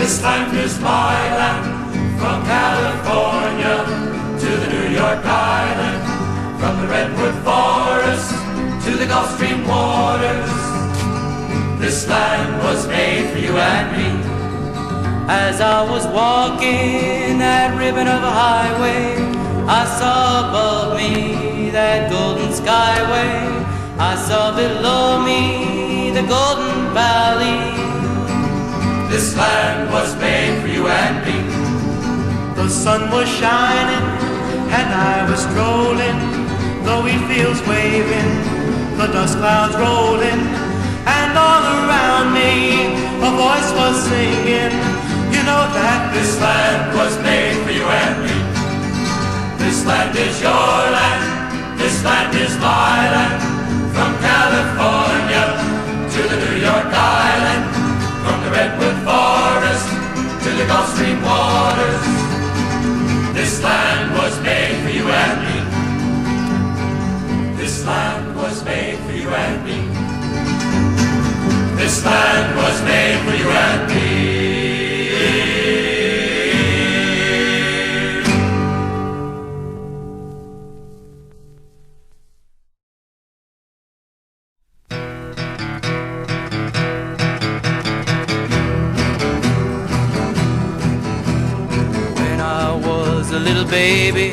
This land is my land, from California to the New York Island, from the Redwood Forest to the Gulf Stream waters. This land was made for you and me. As I was walking that ribbon of a highway, I saw above me that golden skyway. I saw below me the golden valley. This land was made for you and me. The sun was shining and I was strolling, the wheat fields waving, the dust clouds rolling, and all around me a voice was singing. You know that this land was made for you and me. This land is your land, this land is my land, from California to the New York Island, from the Redwood Forest to the Gulf Stream waters. This land was made for you and me. This land was made for you and me. This land was made for you and me. A little baby,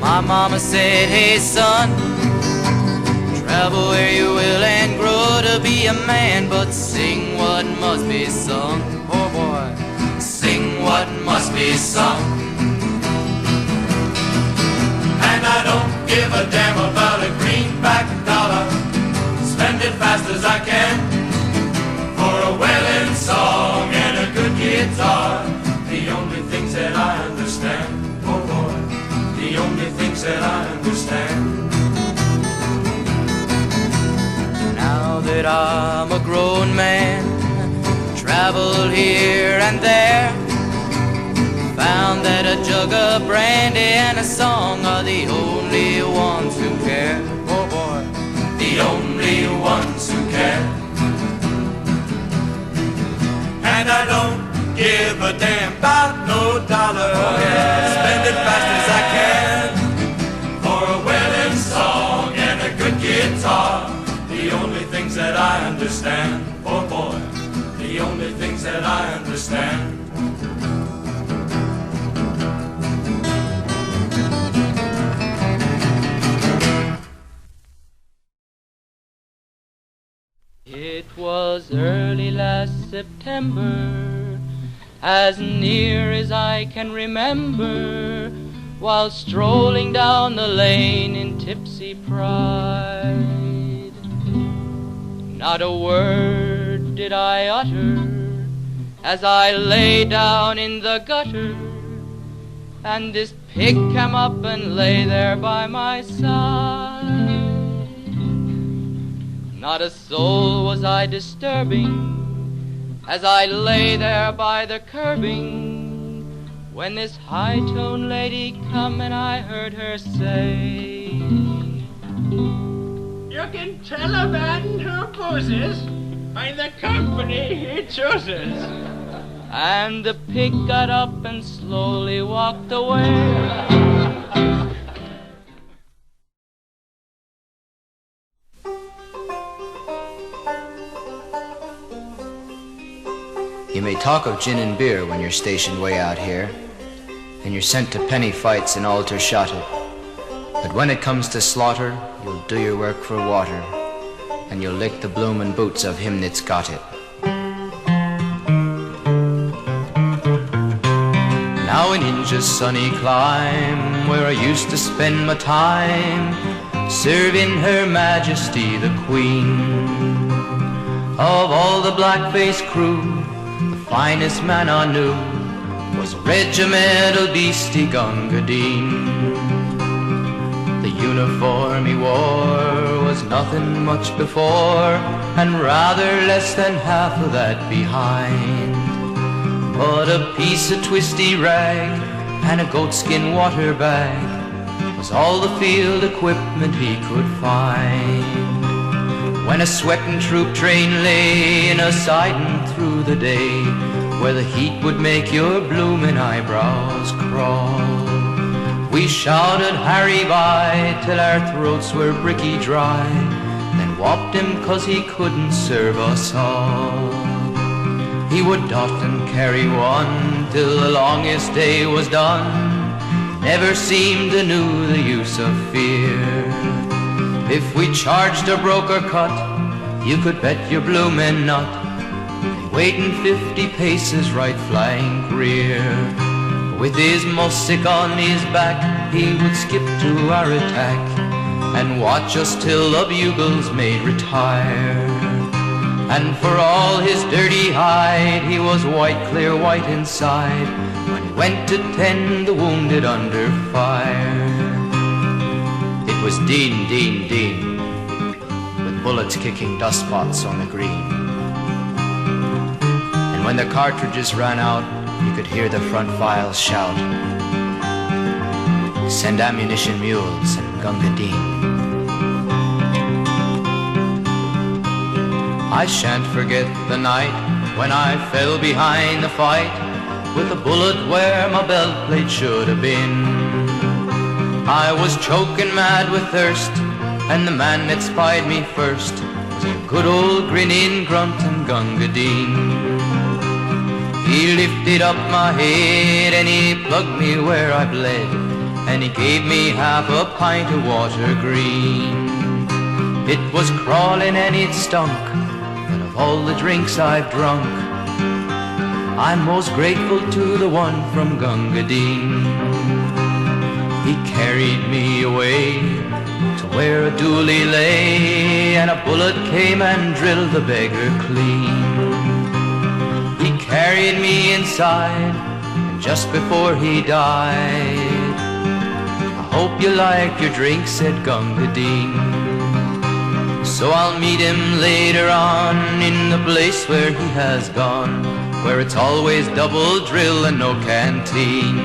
my mama said, hey son, travel where you will and grow to be a man, but sing what must be sung. Oh boy, sing what must be sung. And I don't give a damn about a greenback dollar, spend it fast as I can, for a wailing song and a good guitar. The only things that I understand, oh boy, the only things that I understand. Now that I'm a grown man, traveled here and there, found that a jug of brandy and a song are the only ones who care. Oh boy, the only ones who care. And I don't give a damn about no dollar, oh, yeah. Spend it fast as I can, for a wailing song and a good guitar. The only things that I understand, oh boy, the only things that I understand. It was early last September, as near as I can remember, while strolling down the lane in tipsy pride. Not a word did I utter as I lay down in the gutter, and this pig came up and lay there by my side. Not a soul was I disturbing as I lay there by the curbing, when this high-toned lady come and I heard her say, you can tell a man who poses by the company he chooses. And the pig got up and slowly walked away. You may talk of gin and beer when you're stationed way out here, and you're sent to penny fights and altar shotted. But when it comes to slaughter, you'll do your work for water, and you'll lick the bloomin' boots of him that's got it. Now in India's sunny clime, where I used to spend my time, serving Her Majesty the Queen, of all the black-faced crew, finest man I knew was regimental beastie Gunga Din. The uniform he wore was nothing much before, and rather less than half of that behind. But a piece of twisty rag and a goatskin water bag was all the field equipment he could find. When a sweating troop train lay in a siding through the day, where the heat would make your bloomin' eyebrows crawl. We shouted Harry by till our throats were bricky dry, then whopped him 'cause he couldn't serve us all. He would dot and carry one till the longest day was done, never seemed to know the use of fear. If we charged or broke or cut, you could bet your bloomin' nut, waiting 50 paces right flying rear. With his mussick on his back, he would skip to our attack and watch us till the bugles made retire. And for all his dirty hide, he was white, clear white inside, when he went to tend the wounded under fire. It was Din, Din, Din, with bullets kicking dust spots on the green. And when the cartridges ran out, you could hear the front files shout, "Send ammunition mules and Gunga Din." I shan't forget the night when I fell behind the fight, with a bullet where my belt plate should have been. I was choking mad with thirst, and the man that spied me first was a good old grinning grunt and Gunga Din. He lifted up my head and he plugged me where I bled, and he gave me half a pint of water green. It was crawling and it stunk, but of all the drinks I've drunk, I'm most grateful to the one from Gunga Din. He carried me away to where a dooley lay, and a bullet came and drilled the beggar clean. He carried me inside, and just before he died, "I hope you like your drink," said Gunga Din. So I'll meet him later on in the place where he has gone, where it's always double drill and no canteen.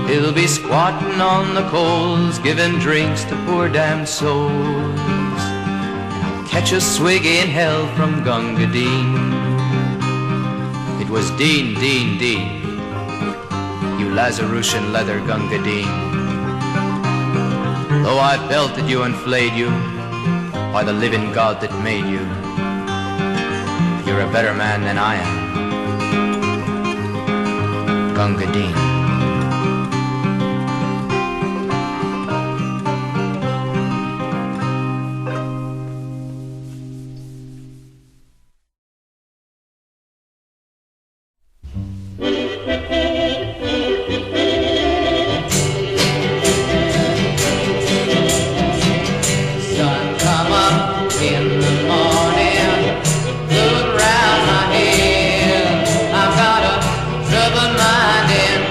He'll be squatting on the coals, giving drinks to poor damned souls, and I'll catch a swig in hell from Gunga Din. It was Din, Din, Din, you Lazarusian leather Gunga Din. Though I belted you and flayed you, by the living God that made you, you're a better man than I am, Gunga Din. Mind and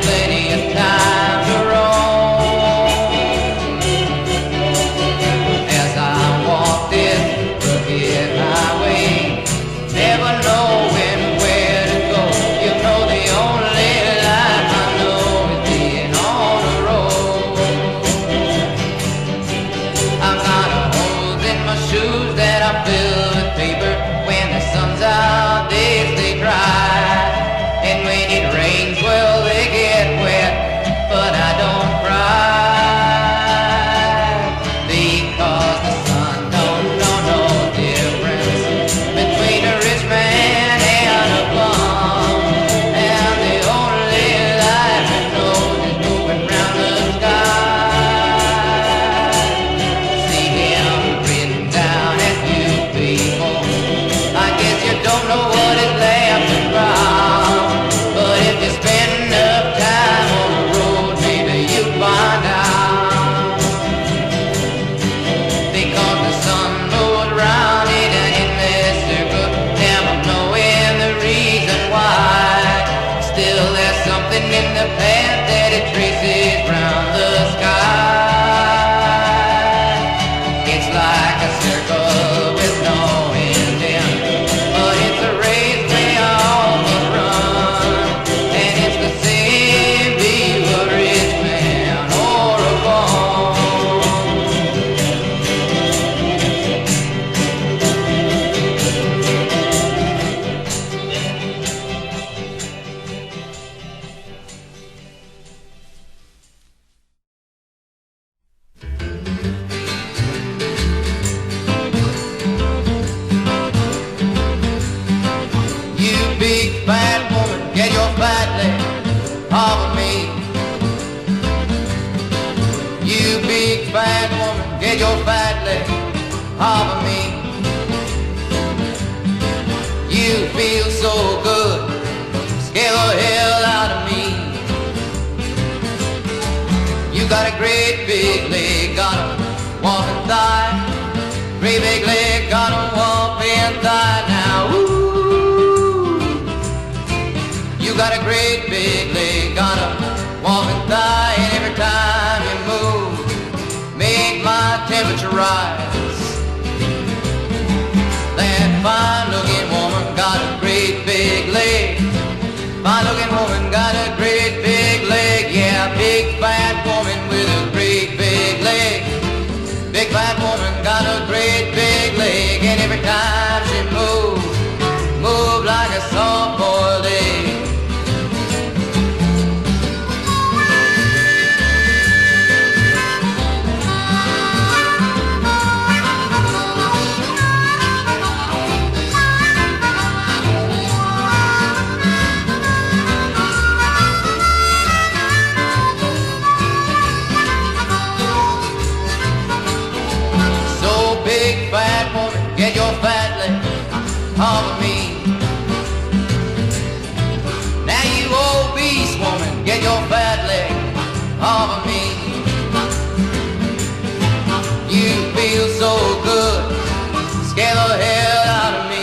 get your fat leg off of me. You feel so good, scare the hell out of me. You got a great big leg, got a walking thigh. Great big leg, got a walking thigh now. Ooh. You got a great big leg, got a walking thigh, and every time you move, make my temperature rise. That fine-looking woman got a great big leg. Fine-looking woman got a great big leg. Yeah, big fat woman with a great big leg. Big fat woman got a great big leg, and every time she moves, move like a soft-boiled egg. Get your fat leg off of me. Now you obese woman, get your fat leg off of me. You feel so good, scare the hell out of me.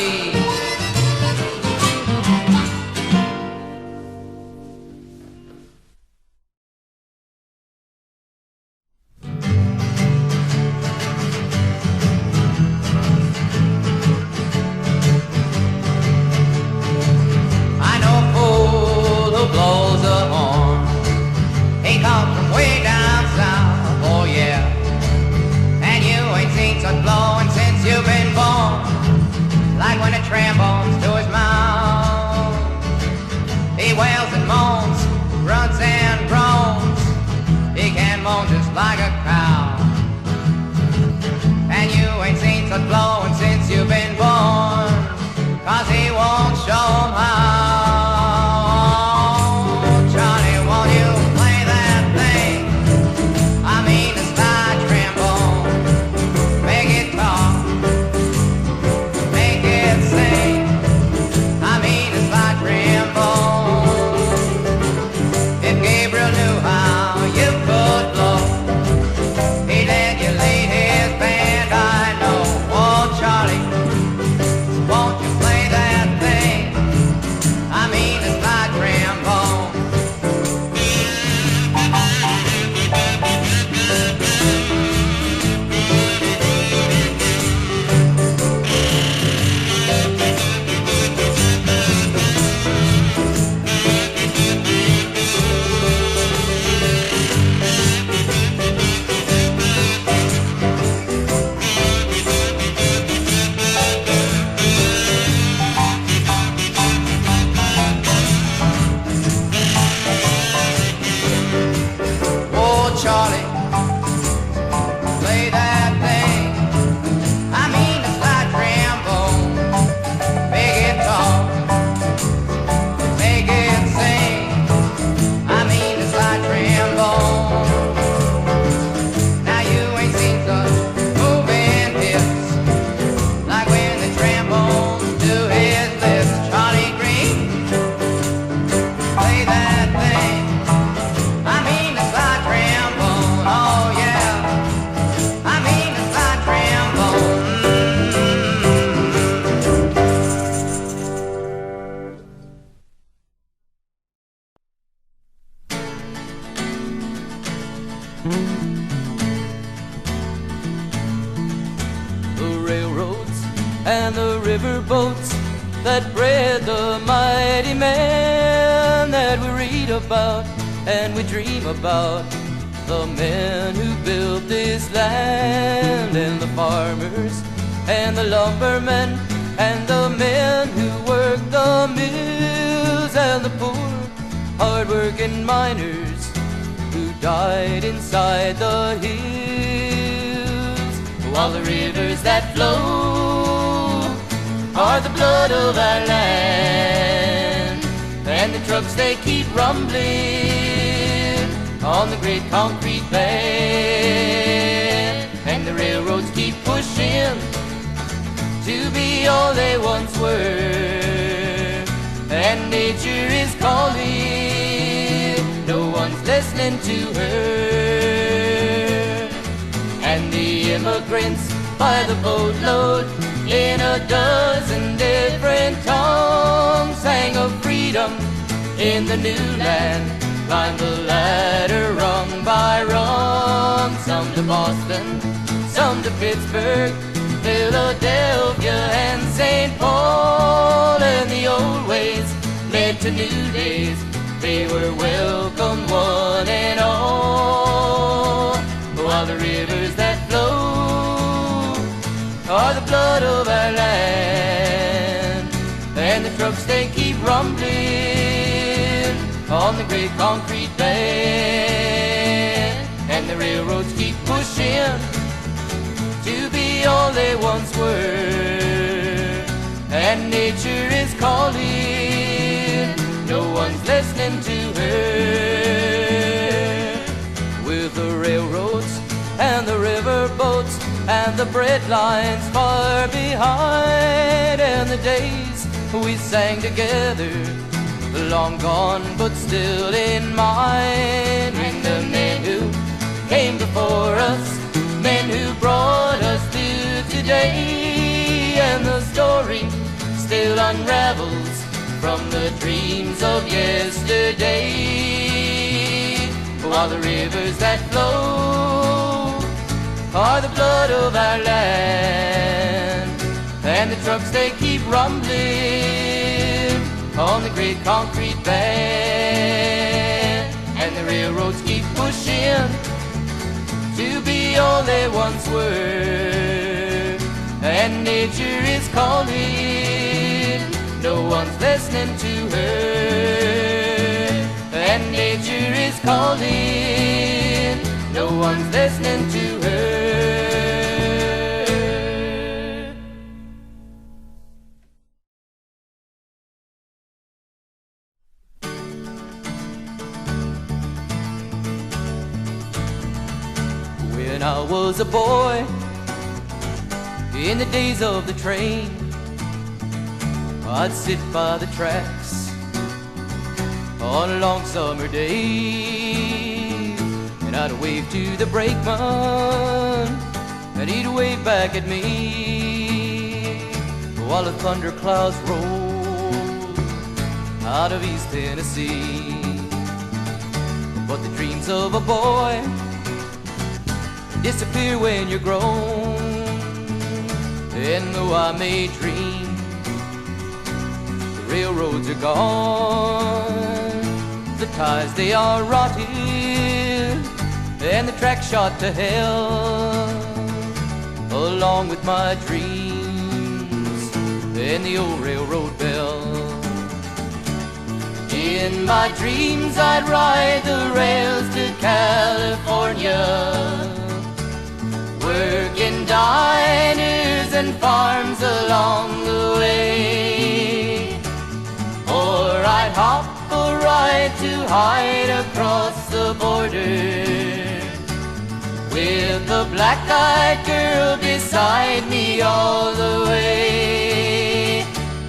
Trombones to his mouth. He wails and moans, grunts and groans. He can moan just like a cow. And you ain't seen such blowing since you've been born, 'cause he won't show 'em how. Johnny, won't you play that thing? I mean the slide trombone. Make it talk. I mean it's like trombone. If Gabriel knew how you could blow, he'd let you lead his band, I know. Oh, Charlie, won't you play that thing? I mean it's like trombone. Charlie, play that thing. I mean the slide trombone. Make it talk, make it sing. I mean the slide trombone. Now you ain't seen such moving hips, like when the trombone do his lips. Charlie Green, play that thing. I mean the slide trombone, oh yeah. I mean the slide trombone. The railroads and the riverboats that bred the mighty men that we read about and we dream about. The men who built this land, and the farmers and the lumbermen and the men who work the mills, and the poor hard-working miners who died inside the hills. While the rivers that flow are the blood of our land, and the trucks they keep rumbling on the great concrete pad, and the to be all they once were. And nature is calling, no one's listening to her. And the immigrants by the boatload in a dozen different tongues sang of freedom in the new land. Climbed the ladder rung by rung, some to Boston, some to Pittsburgh, Philadelphia and St. Paul. And the old ways led to new days, they were welcomed one and all. While the rivers that flow are the blood of our land, and the trucks they keep rumbling on the great concrete bed, and the railroads keep pushing to be all they once were. And nature is calling, no one's listening to her. With the railroads and the riverboats and the bread lines far behind, and the days we sang together, long gone but still in mind. And the men who came before us, men who brought us to today, and the story still unravels from the dreams of yesterday. While the rivers that flow are the blood of our land, and the trucks they keep rumbling on the great concrete bed, and the railroads keep pushing to be all they once were. And nature is calling, no one's listening to her. And nature is calling, no one's listening to her. When I was a boy, in the days of the train, I'd sit by the tracks on a long summer day, and I'd wave to the brakeman, and he'd wave back at me, while the thunderclouds rolled out of East Tennessee. But the dreams of a boy disappear when you're grown, and though I may dream, the railroads are gone, the ties they are rotted, and the track shot to hell, along with my dreams and the old railroad bell. In my dreams I'd ride the rails to California, work in diners and farms along the way, or I'd hop a ride to hide across the border, with a black-eyed girl beside me all the way.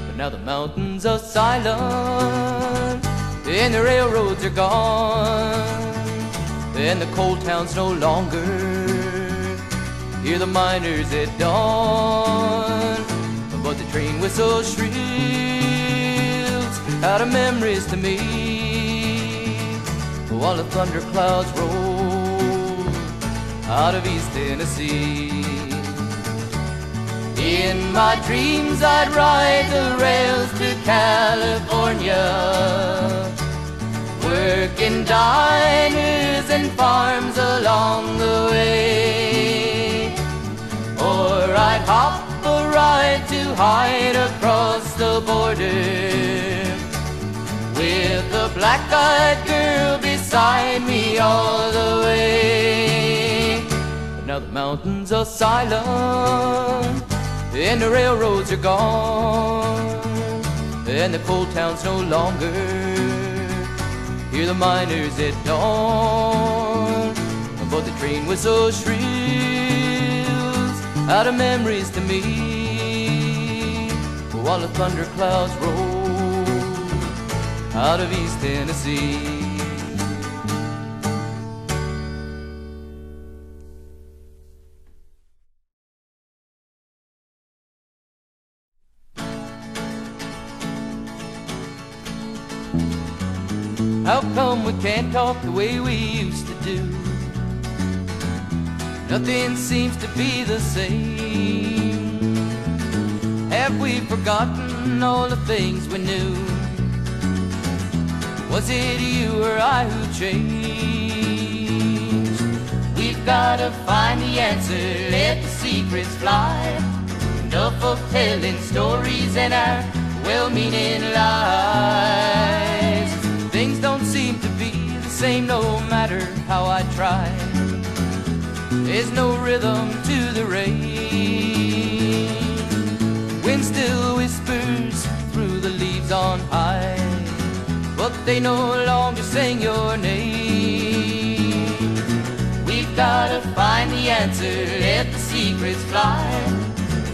But now the mountains are silent, and the railroads are gone, and the coal towns no longer hear the miners at dawn. But the train whistle shrills out of memories to me, while the thunderclouds roll out of East Tennessee. In my dreams I'd ride the rails to California, work in diners and farms along the way, or I'd hop a ride to hide across the border, with a black-eyed girl beside me all the way. But now the mountains are silent, and the railroads are gone, and the coal towns no longer hear the miners at dawn. But the train whistle shrills out of memories to me, while the thunder clouds roll out of East Tennessee. How come we can't talk the way we used to do? Nothing seems to be the same. Have we forgotten all the things we knew? Was it you or I who changed? We've gotta find the answer, let the secrets fly. Enough of telling stories and our well-meaning lies. Things don't seem to be the same no matter how I try. There's no rhythm to the rain. Wind still whispers through the leaves on high, but they no longer sing your name. We've gotta find the answer, let the secrets fly.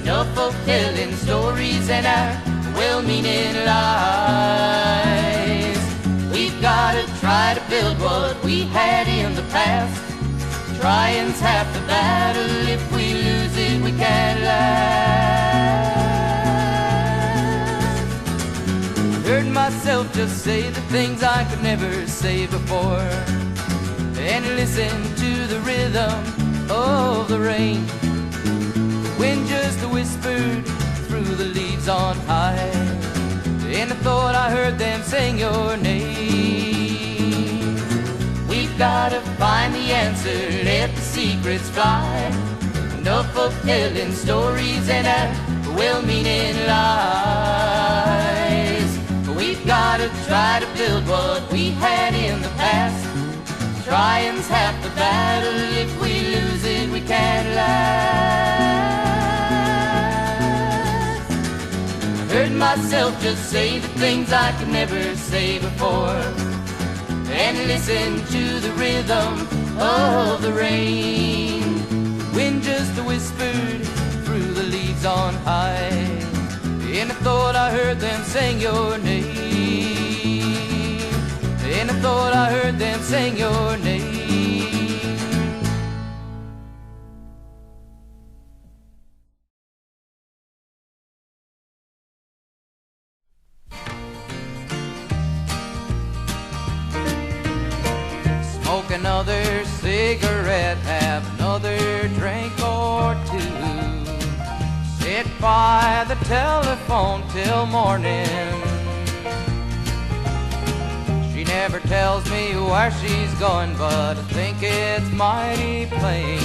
Enough of telling stories and our well-meaning lies. We've gotta try to build what we had in the past. Trying's half the battle, if we lose it we can't last. I heard myself just say the things I could never say before, and listen to the rhythm of the rain. The wind just whispered through the leaves on high, and I thought I heard them sing your name. We've gotta find the answer, let the secrets fly. Enough of telling stories and our well-meaning lies. We've gotta try to build what we had in the past. Trying's half the battle, if we lose it we can't last. I heard myself just say the things I could never say before, and listen to the rhythm of the rain. The wind just whispered through the leaves on high, and I thought I heard them sing your name. And I thought I heard them sing your name. Smoke another cigarette, have another drink or two. Sit by the telephone till morning. She never tells me where she's going, but I think it's mighty plain.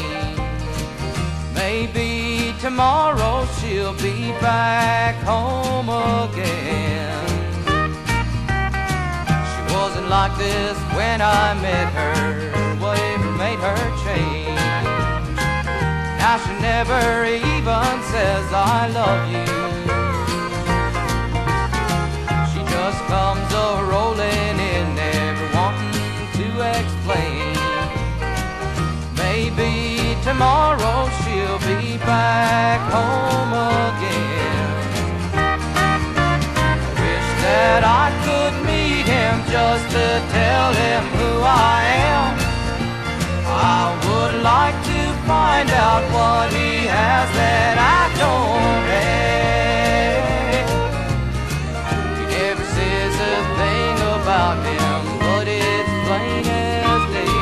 Maybe tomorrow she'll be back home again. Wasn't like this when I met her. Whatever made her change? Now she never even says I love you. She just comes a-rolling in, never wanting to explain. Maybe tomorrow she'll be back home again. That I could meet him just to tell him who I am. I would like to find out what he has that I don't have. He never says a thing about him, but it's plain as day.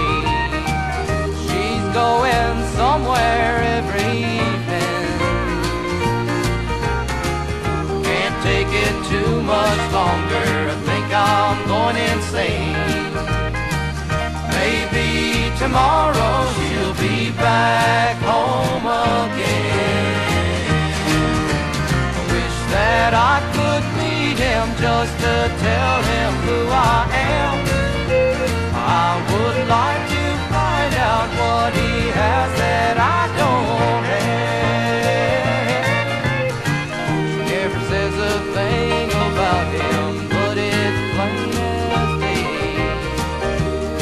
She's going somewhere every evening. Can't take it too much longer, I think I'm going insane. Maybe tomorrow she'll be back home again. I wish that I could meet him just to tell him who I am. I would like to find out what he has that I don't have. She never says a thing about him, but it's plain as day.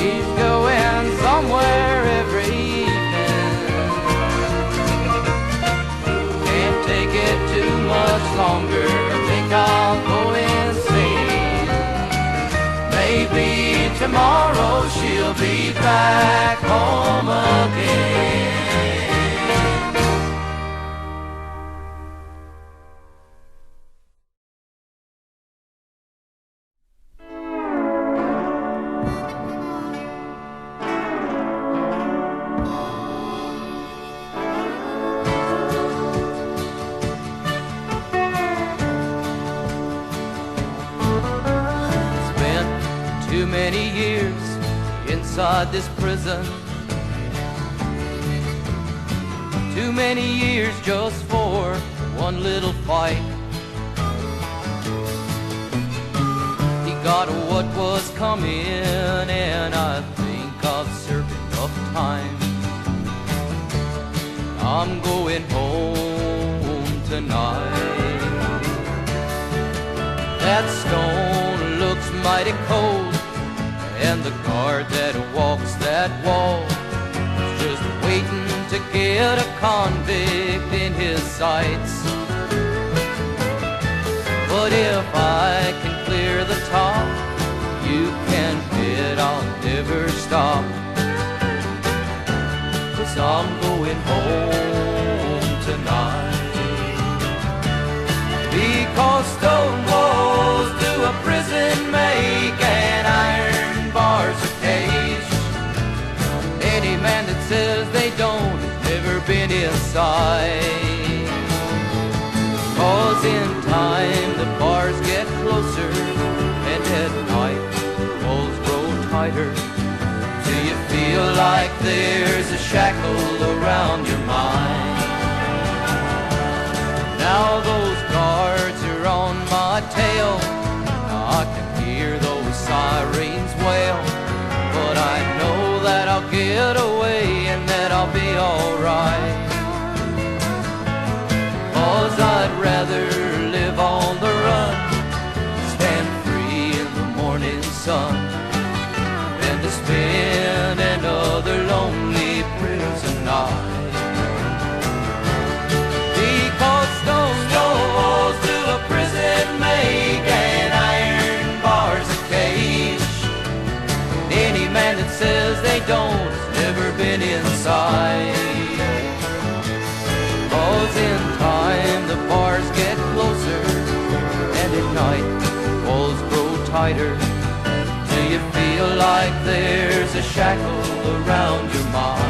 He's going somewhere every evening. Can't take it too much longer, I think tomorrow she'll be back home again. Too many years inside this prison, too many years just for one little fight. He got what was coming, and I think I've served enough time. I'm going home tonight. That stone looks mighty cold, and the guard that walks that wall is just waiting to get a convict in his sights. But if I can clear the top, you can bet I'll never stop, 'cause I'm going home tonight. Because stone walls to a prison make an iron bars a cage. Any man that says they don't has never been inside. 'Cause in time the bars get closer, and at night the walls grow tighter, till you feel like there's a shackle around your mind. Now those guards are on my tail, I can hear those sirens wail, but I know that I'll get away and that I'll be alright. 'Cause I'd rather live on the run, stand free in the morning sun, than to spend another lonely prison night. Because stone walls to a prison make an iron bars a cage. Any man that says they don't has never been inside. 'Cause in time the bars get closer, and at night the walls grow tighter, till you feel like there's a shackle around your mind.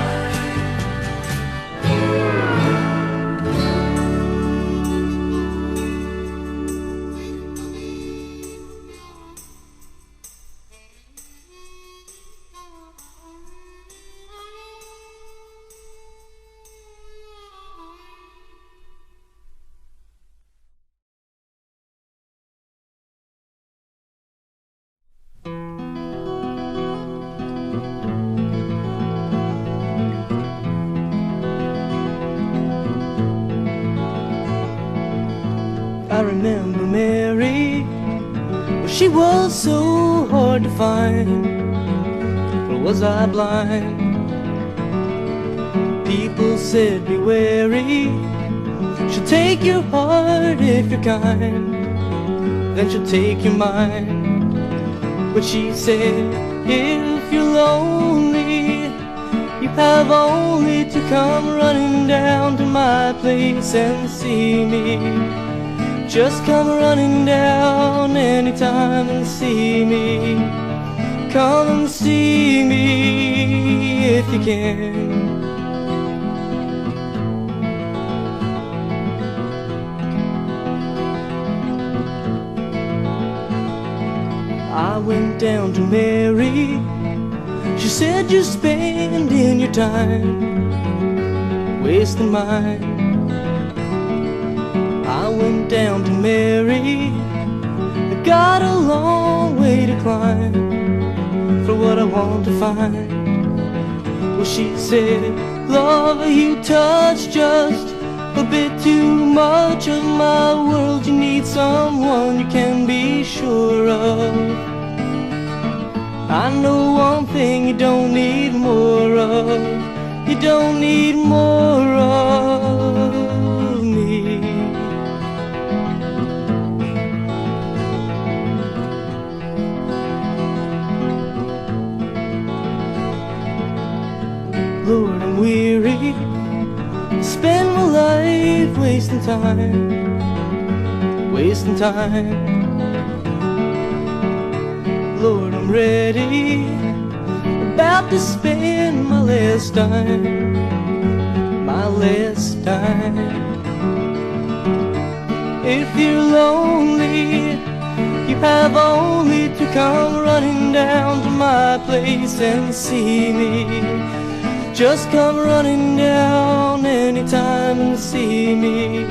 I remember Mary, well, she was so hard to find. Or was I blind? People said be wary, she'll take your heart if you're kind, then she'll take your mind. But she said, if you're lonely, you have only to come running down to my place and see me. Just come running down anytime and see me. Come and see me if you can. I went down to Mary. She said you're spending your time wasting mine. I went down to Mary. I got a long way to climb for what I want to find. Well, she said, love, you touch just a bit too much of my world. You need someone you can be sure of. I know one thing you don't need more of. You don't need more of me. wasting time, wasting time. Lord, I'm ready, about to spend my last dime, my last dime. If you're lonely, you have only to come running down to my place and see me. Just come running down anytime and see me.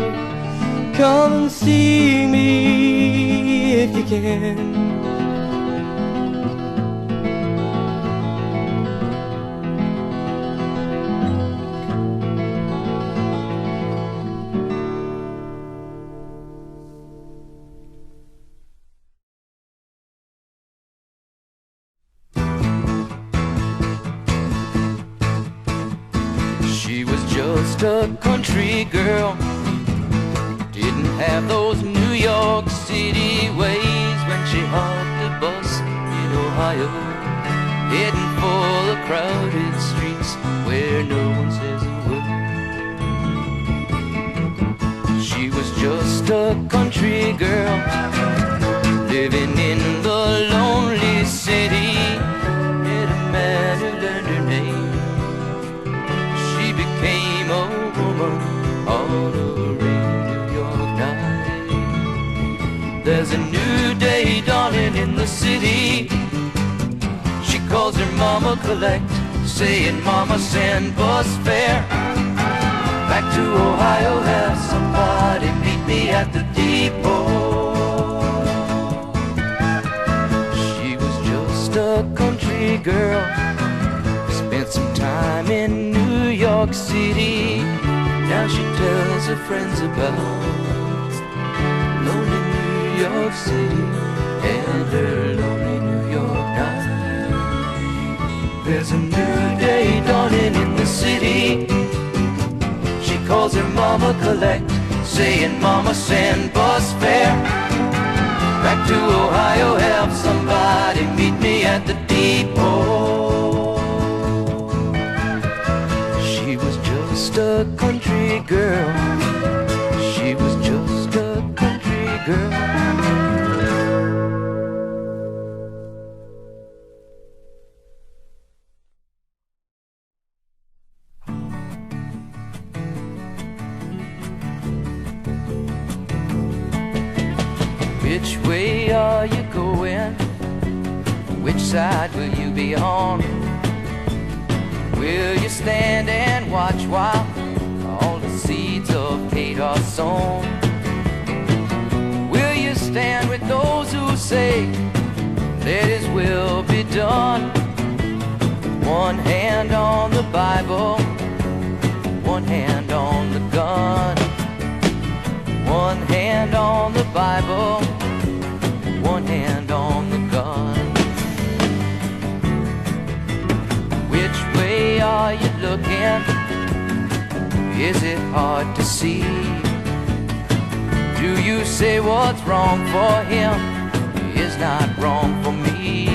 Come and see me if you can. She was just a country girl, didn't have those New York City ways. When she hopped the bus in Ohio, heading for the crowded streets where no one says a word. She was just a country girl, living in the lonely city. Met a man who learned her name. She became a woman on a rainy New York night. There's a new day dawning in the city. She calls her mama collect, saying, Mama, send bus fare back to Ohio. Have somebody meet me at the depot. She was just a country girl, spent some time in New York City. Now she tells her friends about lonely New York City and her lonely New York night. There's a new day dawning in the city. She calls her mama collect, saying, Mama, send bus fare back to Ohio. Have somebody meet me at the depot. She was just a country girl. She was just a country girl. Which way are you going? Which side will you be on? Will you stand and watch while all the seeds of hate are sown? Will you stand with those who say, let His will be done? One hand on the Bible, one hand on the gun. One hand on the Bible, one hand on the gun. Which way are you looking? Is it hard to see? Do you say what's wrong for him is not wrong for me?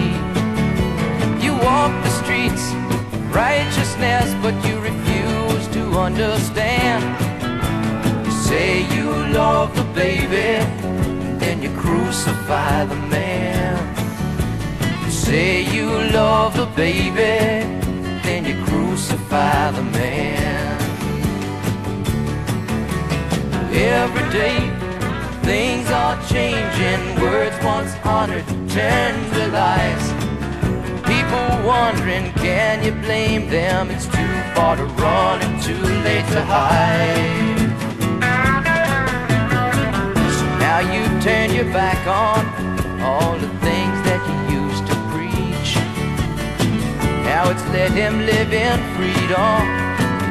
You walk the streets of righteousness, but you refuse to understand. You say you love the baby, then you crucify the man. You say you love the baby, then you crucify the man. Every day things are changing. Words once honored turn to lies. People wondering, can you blame them? It's too far to run and too late to hide. So now you turn your back on all the things that you used to preach. Now it's let him live in freedom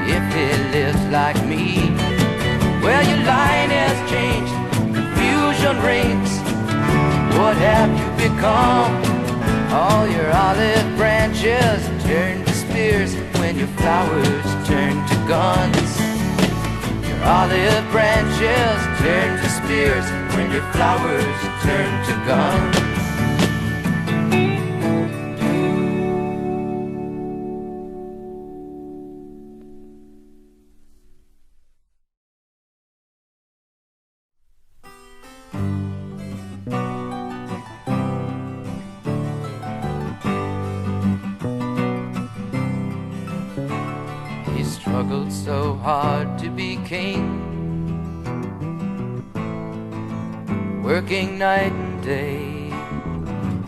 if he lives like me. Well, your line has changed, confusion reigns. What have you become? All your olive branches turn to spears when your flowers turn to guns. Your olive branches turn to spears when your flowers turn to guns. so hard to be king, working night and day,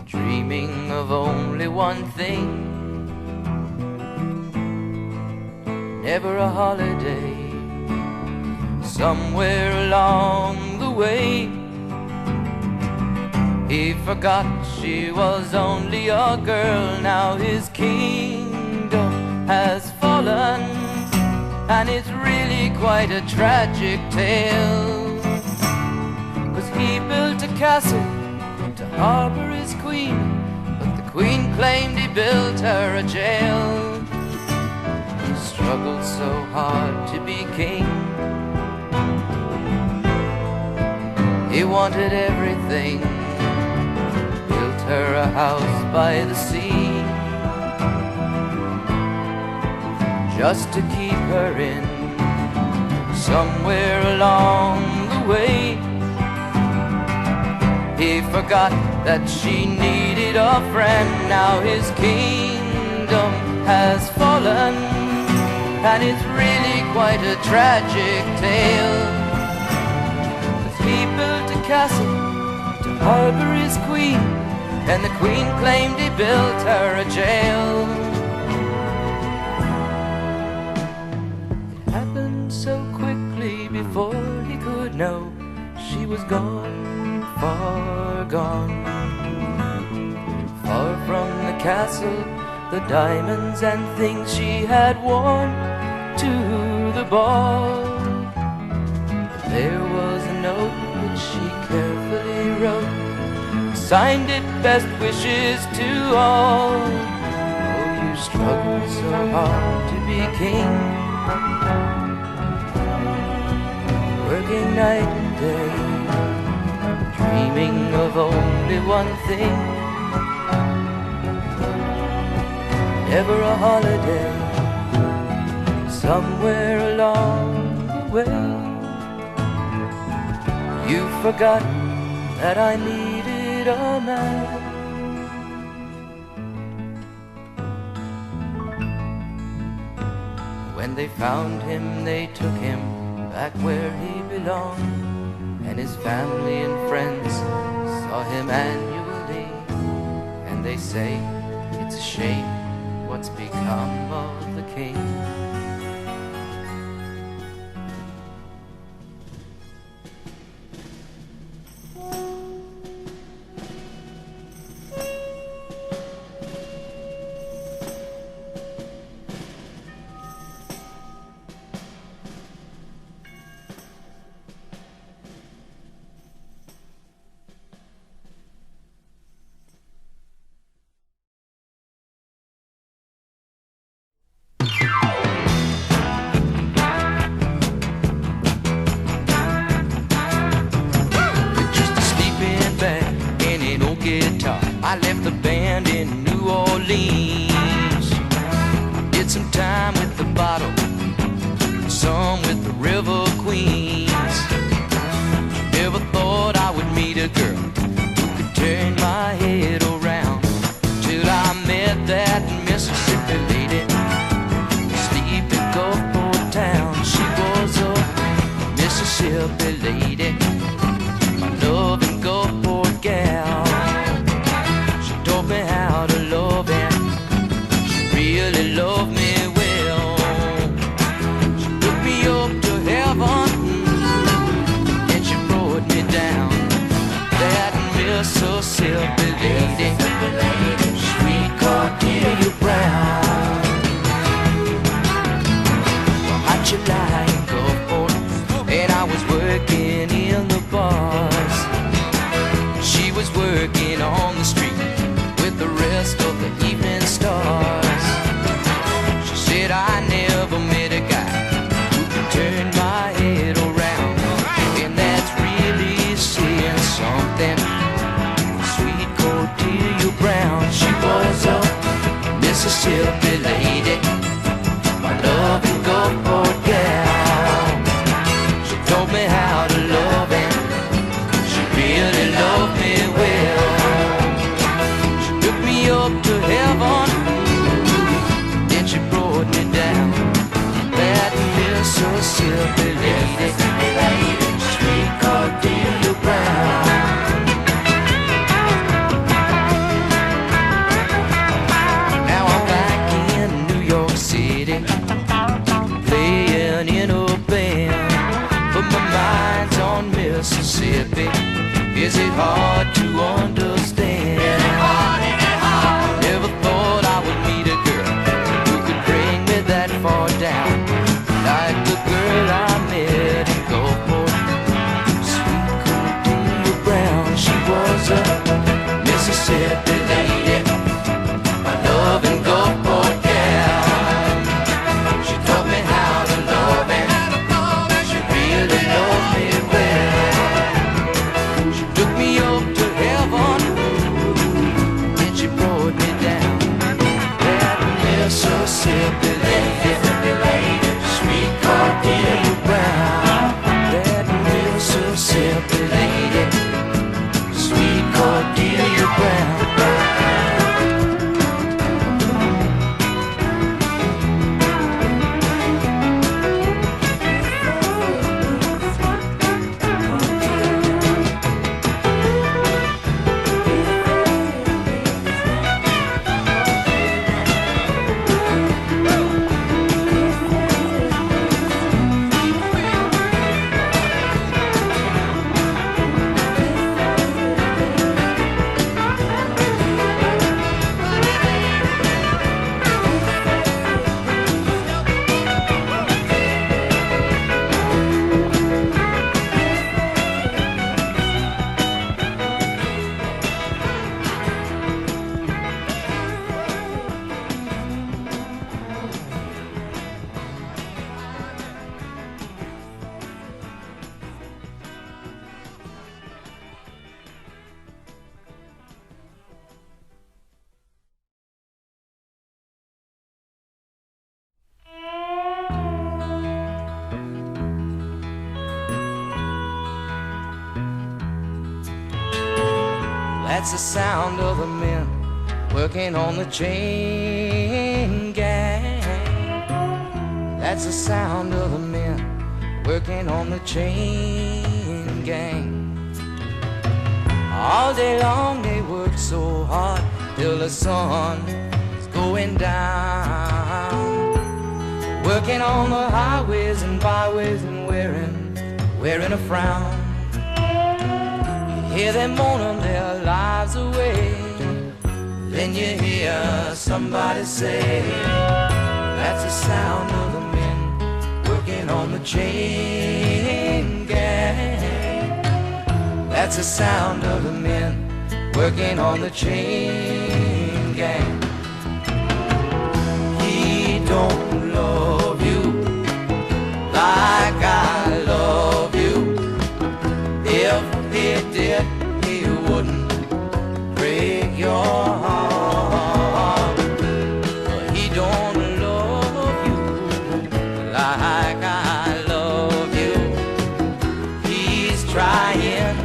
dreaming of only one thing, never a holiday. Somewhere along the way, he forgot she was only a girl. Now his kingdom has fallen, and it's really quite a tragic tale. 'Cause he built a castle to harbor his queen, but the queen claimed he built her a jail. He struggled so hard to be king, he wanted everything, built her a house by the sea, just to keep her in. Somewhere along the way, he forgot that she needed a friend. Now his kingdom has fallen, and it's really quite a tragic tale. 'Cause he built a castle to harbor his queen, and the queen claimed he built her a jail. It happened so quickly before he could know, she was gone, far gone. Far from the castle, the diamonds and things she had worn to the ball. There was a note which she carefully wrote, signed it best wishes to all. Oh, you struggled so hard to be king, working night and day, dreaming of only one thing, never a holiday. Somewhere along the way, you forgot that I needed a man. When they found him, they took him back where he belonged, and his family and friends saw him annually, and they say, it's a shame what's become of the king. I left the band in New Orleans, did some time with the bottle, some with the river queens. Never thought I would meet a girl who could turn my head around, till I met that Mississippi lady, sleepy Gulfport town. She was a Mississippi lady, my loving Gulfport gal. Taught me how to love, and she really loved me well. She took me up to heaven, and she brought me down. That Mississippi lady, sweet Cordelia Brown. How'd you like Gulfport? And I was working in the bars, she was working on the street with the rest of the evening stars. She said, I never met a guy who could turn my head around, and that's really saying something. Sweet Cordelia Brown, she was a Mississippi lady, my loving Gulfport gal. She taught me how to love, and she really loved me well. Up to heaven, then she brought me down. That Mississippi. Is it hard to understand? Never thought I would meet a girl who could bring me that far down, like the girl I met in Gulfport. Sweet Cordelia Brown, she was a Mississippi lady, my love in Gulfport gal. She taught me how to love and she really loved me well. She took me up to heaven and she brought me down. That Mississippi lady, sweet Cordelia Brown. That Mississippi lady, sweet Cordelia Brown. That's the sound of the men working on the chain gang. That's the sound of the men working on the chain gang. All day long they work so hard till the sun is going down, working on the highways and byways and wearing a frown. Hear them moaning their lives away, then you hear somebody say, that's the sound of the men working on the chain gang. That's the sound of the men working on the chain gang. He don't love you like I love you. If he did, he wouldn't break your heart. But he don't love you like I love you. He's trying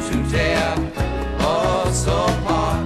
to tear us apart.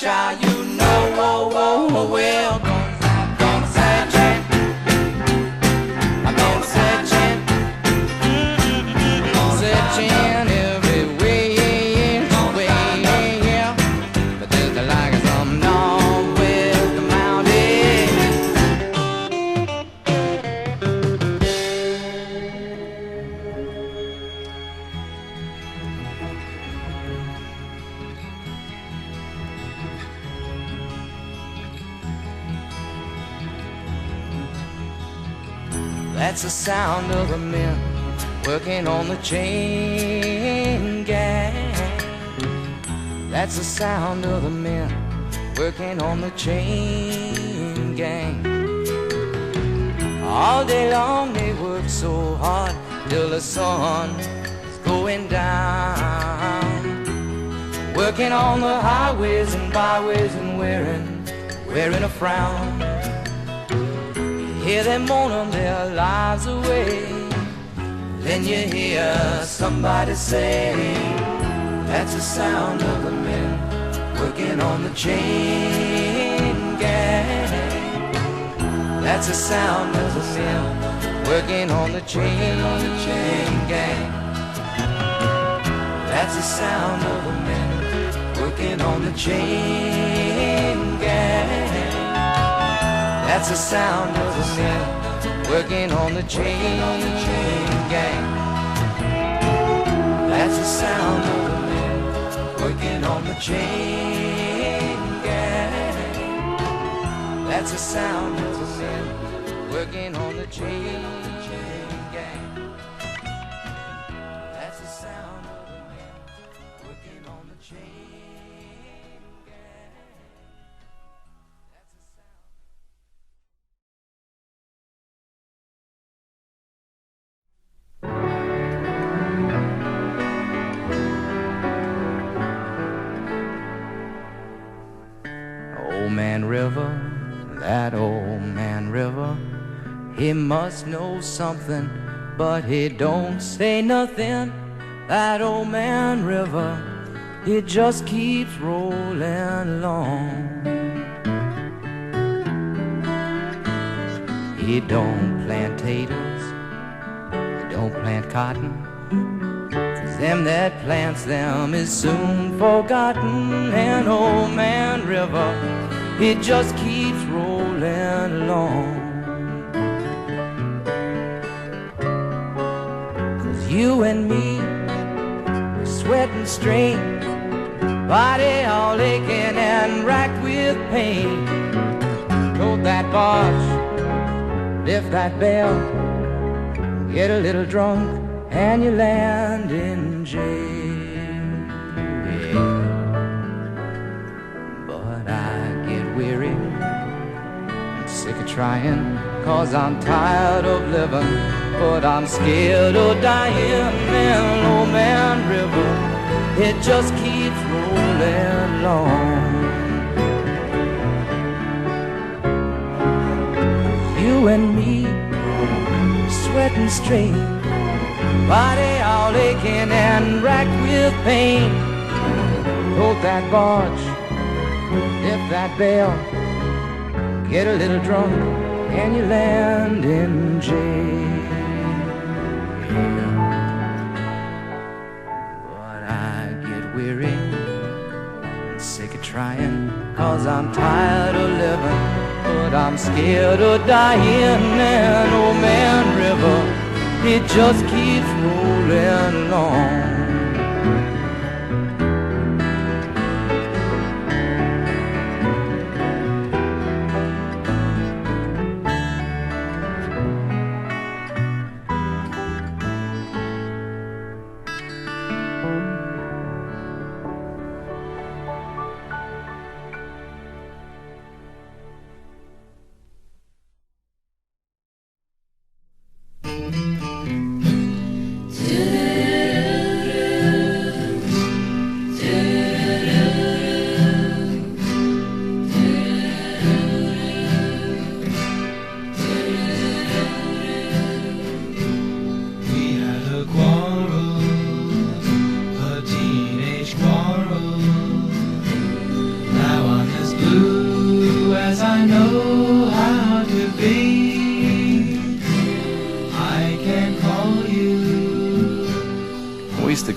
Child, you know, well, gonna searching, I'm gonna searching, searching everywhere, but there's the like some north with the mountains. That's the sound of the men working on the chain gang. That's the sound of the men working on the chain gang. All day long they work so hard till the sun is going down, working on the highways and byways and wearing a frown. You hear them moaning their lives away, then you hear somebody say, that's the sound of the men working on the chain gang. That's the sound of the men working on the chain gang. That's the sound of the men working on the chain gang. That's the sound of the men working on the chain gang. That's the sound of the men working on the chain gang. That's the sound of the men working on the chain gang. That's the sound of the men working on the chain gang. That's the sound. Old Man River, that old man River, he must know something, but he don't say nothing. That old man River, he just keeps rolling along. He don't plant taters, he don't plant cotton, 'cause them that plants them is soon forgotten. And old man River, he just keeps rolling along. 'Cause you and me, we're sweating straight, body all aching and racked with pain. Load that barge, lift that bell, get a little drunk, and you land in jail. Yeah. But I get weary, I'm sick of trying, 'cause I'm tired of living, but I'm scared of dying. And old man River, it just keeps rolling along. You and me, sweating straight, body all aching and racked with pain. Load that barge, lift that bell, get a little drunk, and you land in jail. But I get weary and sick of trying, 'cause I'm tired of living, but I'm scared of dying. And old man River, it just keeps rolling along.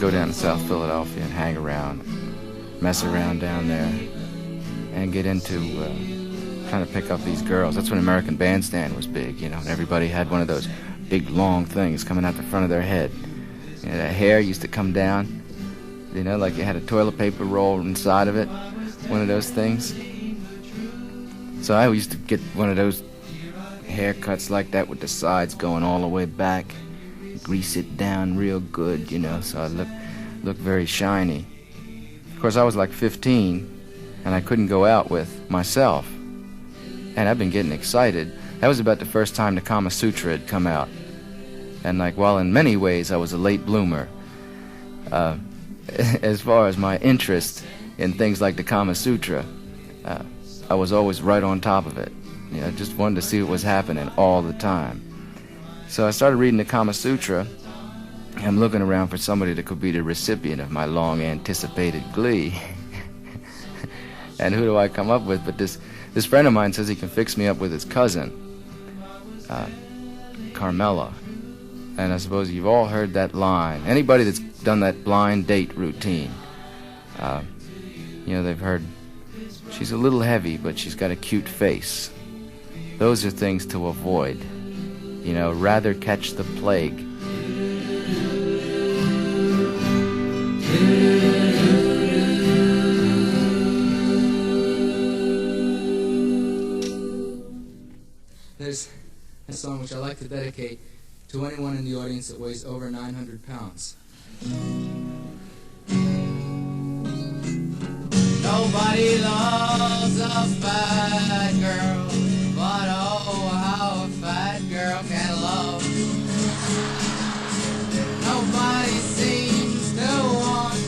Go down to South Philadelphia and hang around, mess around down there, and get into trying to pick up these girls. That's when American Bandstand was big, you know, and everybody had one of those big long things coming out the front of their head. You know, the hair used to come down, you know, like you had a toilet paper roll inside of it, one of those things. So I used to get one of those haircuts like that with the sides going all the way back. grease it down real good, so I look very shiny. Of course, I was like 15, and I couldn't go out with myself. And I've been getting excited. That was about the first time the Kama Sutra had come out. And while in many ways I was a late bloomer, as far as my interest in things like the Kama Sutra, I was always right on top of it. Just wanted to see what was happening all the time. So I started reading the Kama Sutra. I'm looking around for somebody that could be the recipient of my long-anticipated glee. And who do I come up with but this friend of mine says he can fix me up with his cousin, Carmella. And I suppose you've all heard that line. Anybody that's done that blind date routine, they've heard, she's a little heavy, but she's got a cute face. Those are things to avoid. Rather catch the plague. There's a song which I like to dedicate to anyone in the audience that weighs over 900 pounds. Nobody loves a fat girl, but oh, how a fat girl can love. Nobody seems to want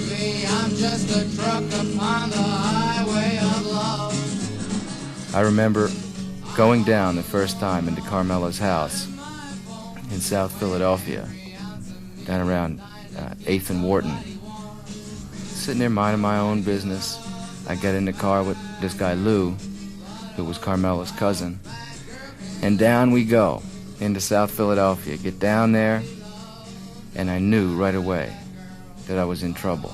me, I'm just a truck upon the highway of love. I remember going down the first time into Carmella's house in South Philadelphia, down around 8th and Wharton. Sitting there minding my own business. I got in the car with this guy Lou, who was Carmella's cousin, and down we go into South Philadelphia. Get down there, and I knew right away that I was in trouble.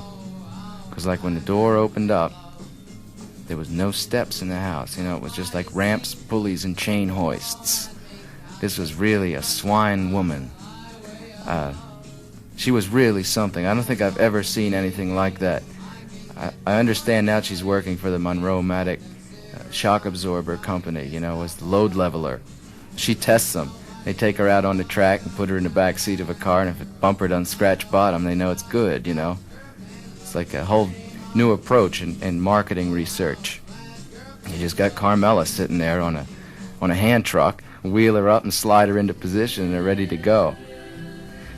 Because when the door opened up, there was no steps in the house. It was just like ramps, pulleys, and chain hoists. This was really a swine woman. She was really something. I don't think I've ever seen anything like that. I understand now she's working for the Monroe-Matic shock absorber company, as the load leveler. She tests them. They take her out on the track and put her in the back seat of a car, and if it bumper doesn't scratch bottom, they know it's good, It's like a whole new approach in marketing research. You just got Carmella sitting there on a hand truck, wheel her up and slide her into position, and they're ready to go.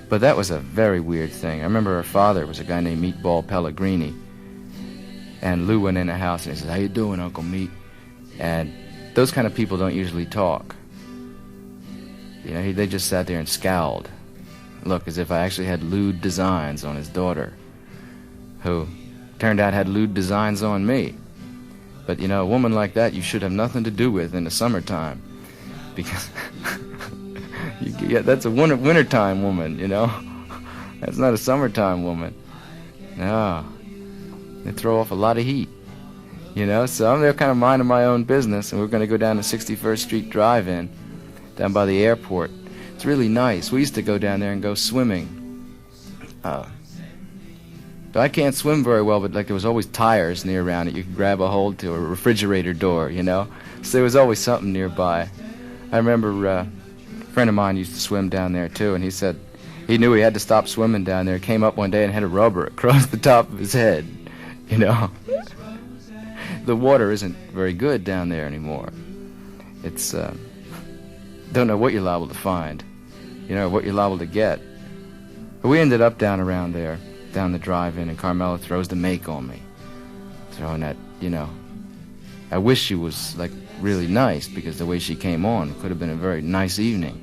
But that was a very weird thing. I remember her father was a guy named Meatball Pellegrini, and Lou went in the house and he said, "How you doing, Uncle Meat?" And those kind of people don't usually talk. They just sat there and scowled. Look, as if I actually had lewd designs on his daughter, who turned out had lewd designs on me. But, a woman like that you should have nothing to do with in the summertime. Because that's a wintertime woman, That's not a summertime woman. No. They throw off a lot of heat, So I'm there kind of minding my own business, and we're going to go down to 61st Street Drive-In, down by the airport. It's really nice. We used to go down there and go swimming. I can't swim very well, but there was always tires near around it. You could grab a hold to a refrigerator door, So there was always something nearby. I remember a friend of mine used to swim down there too, and he said he knew he had to stop swimming down there. Came up one day and had a rubber across the top of his head, The water isn't very good down there anymore. It's don't know what you're liable to find, what you're liable to get. But we ended up down around there, down the drive-in, and Carmella throws the make on me. Throwing that, I wish she was, really nice, because the way she came on could have been a very nice evening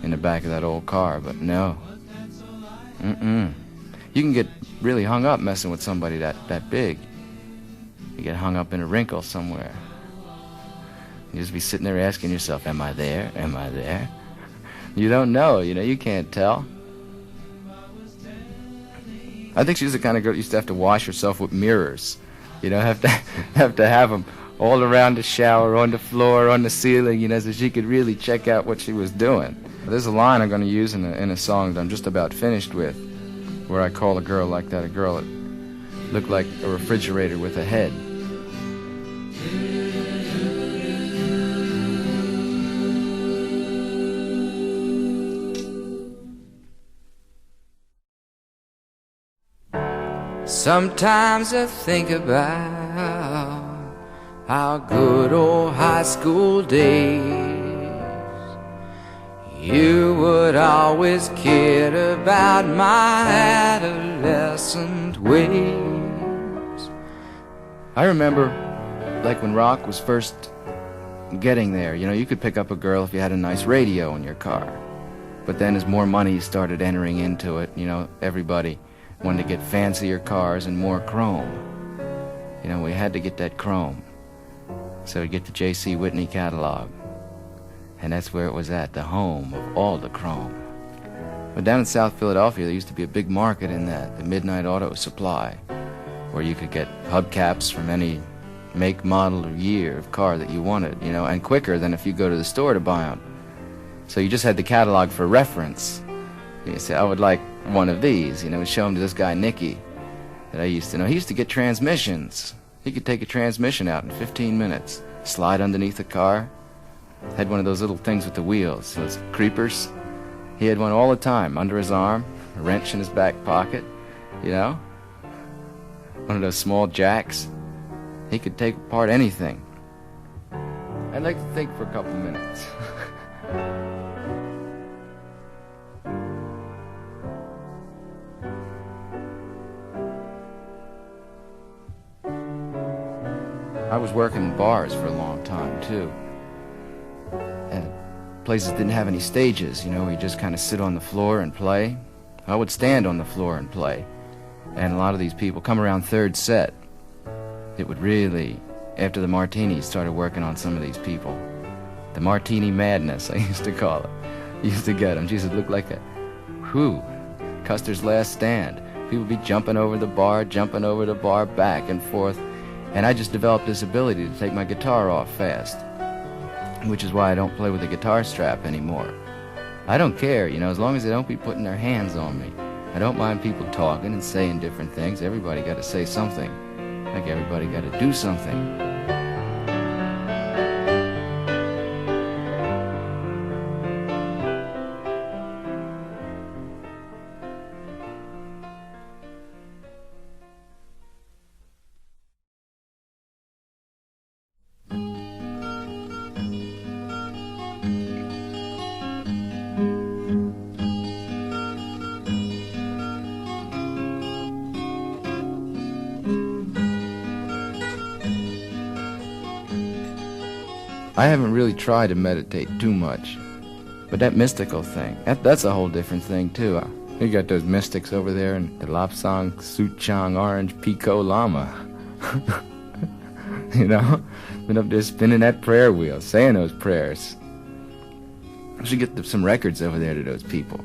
in the back of that old car, but no. You can get really hung up messing with somebody that big. You get hung up in a wrinkle somewhere. You just be sitting there asking yourself, am I there? Am I there? You don't know, you can't tell. I think she's the kind of girl that used to have to wash herself with mirrors. Have to have them all around the shower, on the floor, on the ceiling, so she could really check out what she was doing. There's a line I'm going to use in a song that I'm just about finished with, where I call a girl like that a girl that looked like a refrigerator with a head. Sometimes I think about our good old high school days. You would always care about my adolescent ways. I remember, like when rock was first getting there, you know, you could pick up a girl if you had a nice radio in your car. But then as more money started entering into it, you know, everybody wanted to get fancier cars and more chrome. You know, we had to get that chrome. So we get the J.C. Whitney catalog. And that's where it was at, the home of all the chrome. But down in South Philadelphia, there used to be a big market in that, the Midnight Auto Supply, where you could get hubcaps from any make, model, or year of car that you wanted, you know, and quicker than if you go to the store to buy them. So you just had the catalog for reference. You say, I would like one of these, you know, and show them to this guy, Nicky, that I used to know. He used to get transmissions. He could take a transmission out in 15 minutes, slide underneath the car. Had one of those little things with the wheels, those creepers. He had one all the time, under his arm, a wrench in his back pocket, you know. One of those small jacks. He could take apart anything. I'd like to think for a couple minutes. I was working in bars for a long time, too. And places didn't have any stages, you know, where you just kind of sit on the floor and play. I would stand on the floor and play. And a lot of these people come around third set. It would really, after the martinis, started working on some of these people. The martini madness, I used to call it. Used to get them. Geez, it looked like a, Custer's Last Stand. People would be jumping over the bar, back and forth. And I just developed this ability to take my guitar off fast, which is why I don't play with a guitar strap anymore. I don't care, you know, as long as they don't be putting their hands on me. I don't mind people talking and saying different things. Everybody got to say something. Like everybody got to do something. I haven't really tried to meditate too much, but that mystical thing, that's a whole different thing too. You got those mystics over there in the Lapsang Suchang Orange Pico Lama. You know, been up there spinning that prayer wheel, saying those prayers. I should get some records over there to those people.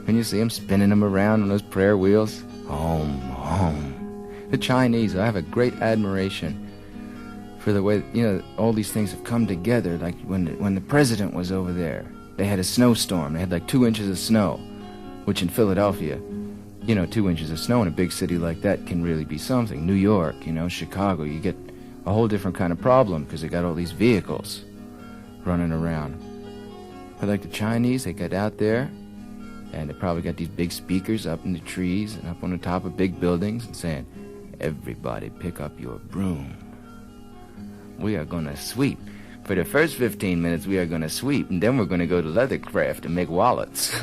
Can you see them spinning them around on those prayer wheels? Om. The Chinese, I have a great admiration for the way, you know, all these things have come together. Like when the president was over there, they had a snowstorm. They had like 2 inches of snow, which in Philadelphia, you know, 2 inches of snow in a big city like that can really be something. New York, you know, Chicago, you get a whole different kind of problem because they got all these vehicles running around. But like the Chinese, they got out there and they probably got these big speakers up in the trees and up on the top of big buildings and saying, everybody pick up your broom. We are going to sweep. For the first 15 minutes, we are going to sweep, and then we're going to go to Leathercraft and make wallets.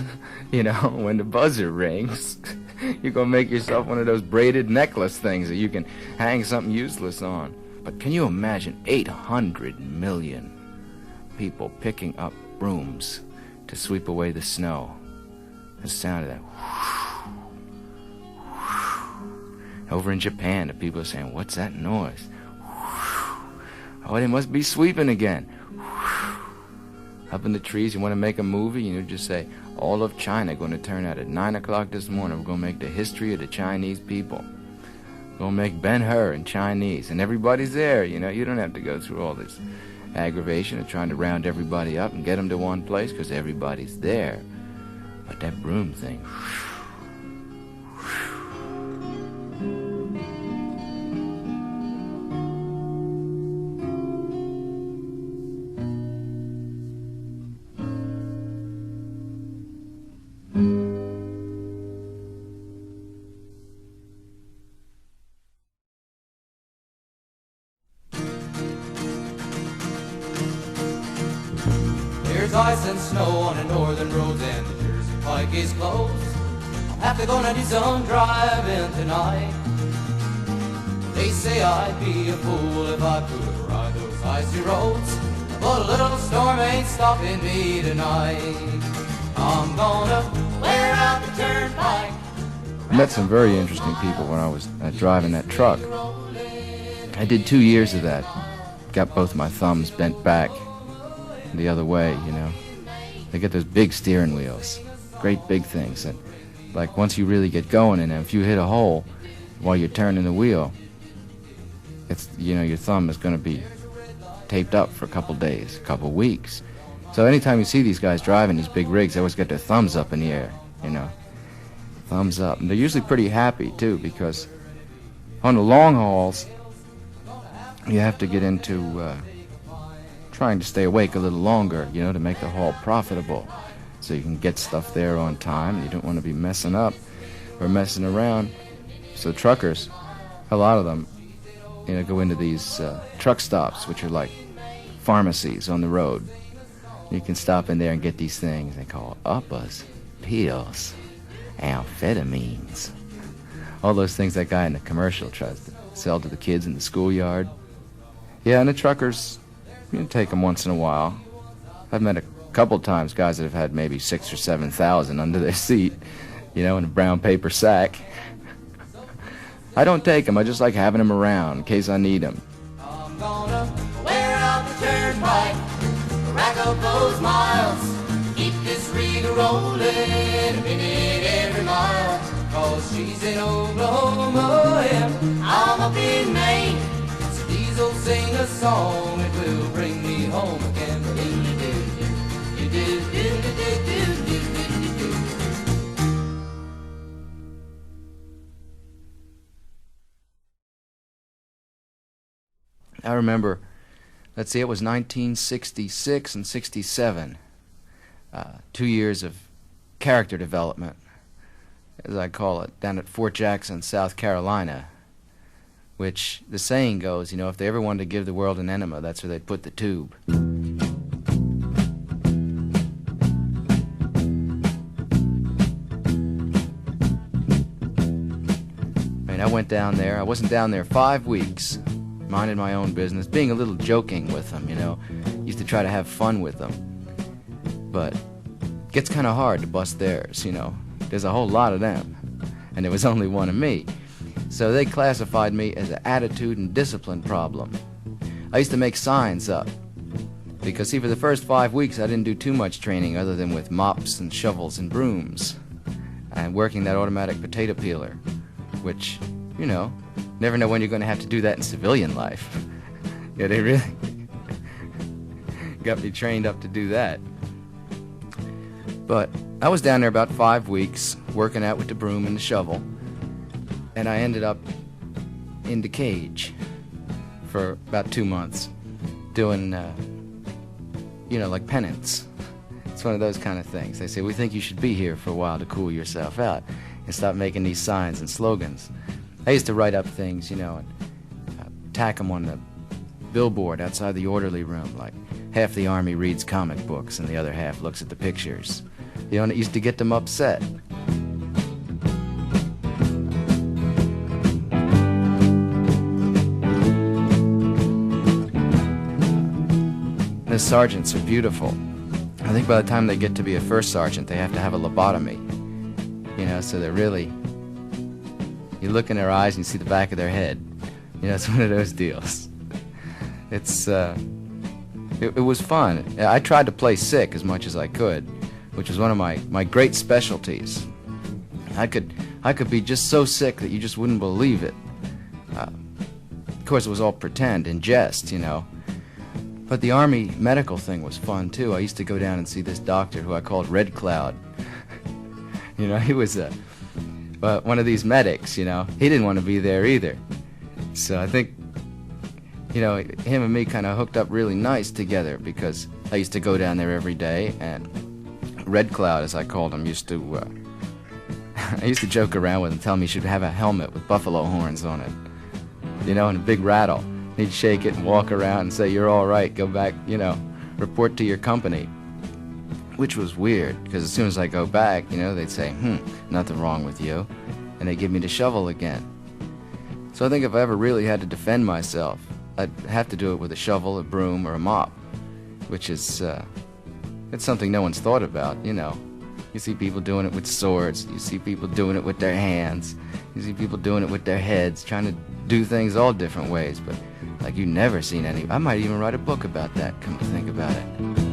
You know, when the buzzer rings, you're going to make yourself one of those braided necklace things that you can hang something useless on. But can you imagine 800 million people picking up brooms to sweep away the snow? The sound of that. Over in Japan, the people are saying, what's that noise? Oh, they must be sweeping again. Up in the trees, you want to make a movie, you know, just say, all of China going to turn out at 9 o'clock this morning. We're going to make the history of the Chinese people. We're going to make Ben-Hur in Chinese. And everybody's there, you know. You don't have to go through all this aggravation of trying to round everybody up and get them to one place because everybody's there. But that broom thing... ice and snow on the northern roads and the Jersey Pike is closed. I'll have to go and do some driving tonight. They say I'd be a fool if I could ride those icy roads, but a little storm ain't stopping me tonight. I'm gonna wear out the turnpike. I met some very interesting people when I was driving that truck. I did 2 years of that. Got both my thumbs bent back the other way, you know. They get those big steering wheels, great big things. And like once you really get going in them, if you hit a hole while you're turning the wheel, it's, you know, your thumb is going to be taped up for a couple days, a couple weeks. So anytime you see these guys driving these big rigs, they always get their thumbs up in the air, you know. Thumbs up. And they're usually pretty happy, too, because on the long hauls, you have to get into trying to stay awake a little longer, you know, to make the haul profitable. So you can get stuff there on time. You don't want to be messing up or messing around. So truckers, a lot of them, you know, go into these truck stops, which are like pharmacies on the road. You can stop in there and get these things they call uppers, pills, amphetamines. All those things that guy in the commercial tries to sell to the kids in the schoolyard. Yeah, and the truckers, you know, take them once in a while. I've met a couple times guys that have had maybe 6,000 or 7,000 under their seat, you know, in a brown paper sack. I don't take them. I just like having them around in case I need them. I'm gonna wear out the turnpike, rack up those miles, keep this rig rolling a minute every mile. 'Cause she's in Oklahoma and I'm up in Maine. So Diesel sing a song, it will bring me home again. I remember, let's see, it was 1966 and 67. 2 years of character development, as I call it, down at Fort Jackson, South Carolina, which the saying goes, you know, if they ever wanted to give the world an enema, that's where they'd put the tube. I mean, I went down there. I wasn't down there 5 weeks. Minded my own business, being a little joking with them, you know. Used to try to have fun with them. But it gets kind of hard to bust theirs, you know. There's a whole lot of them, and there was only one of me. So they classified me as an attitude and discipline problem. I used to make signs up, because see, for the first 5 weeks I didn't do too much training other than with mops and shovels and brooms, and working that automatic potato peeler, which, you know, never know when you're going to have to do that in civilian life. Yeah, they really got me trained up to do that. But I was down there about 5 weeks, working out with the broom and the shovel, and I ended up in the cage for about 2 months, doing, you know, like penance. It's one of those kind of things. They say, we think you should be here for a while to cool yourself out and stop making these signs and slogans. I used to write up things, you know, and tack them on the billboard outside the orderly room, like half the army reads comic books and the other half looks at the pictures. You know, and it used to get them upset. The sergeants are beautiful. I think by the time they get to be a first sergeant, they have to have a lobotomy. You know, so they're really... You look in their eyes and you see the back of their head. You know, it's one of those deals. It's, it was fun. I tried to play sick as much as I could, which was one of my great specialties. I could be just so sick that you just wouldn't believe it. Of course, it was all pretend and jest, you know. But the Army medical thing was fun, too. I used to go down and see this doctor who I called Red Cloud. You know, he was one of these medics, you know. He didn't want to be there either. So I think, you know, him and me kind of hooked up really nice together because I used to go down there every day, and Red Cloud, as I called him, used to, I used to joke around with him, tell him he should have a helmet with buffalo horns on it, you know, and a big rattle. He'd shake it and walk around and say, you're all right, go back, you know, report to your company. which was weird, because as soon as I go back, you know, they'd say, nothing wrong with you, and they'd give me the shovel again. So I think if I ever really had to defend myself, I'd have to do it with a shovel, a broom, or a mop, which is, it's something no one's thought about, you know. You see people doing it with swords, you see people doing it with their hands, you see people doing it with their heads, trying to do things all different ways, but like you've never seen any. I might even write a book about that, come to think about it.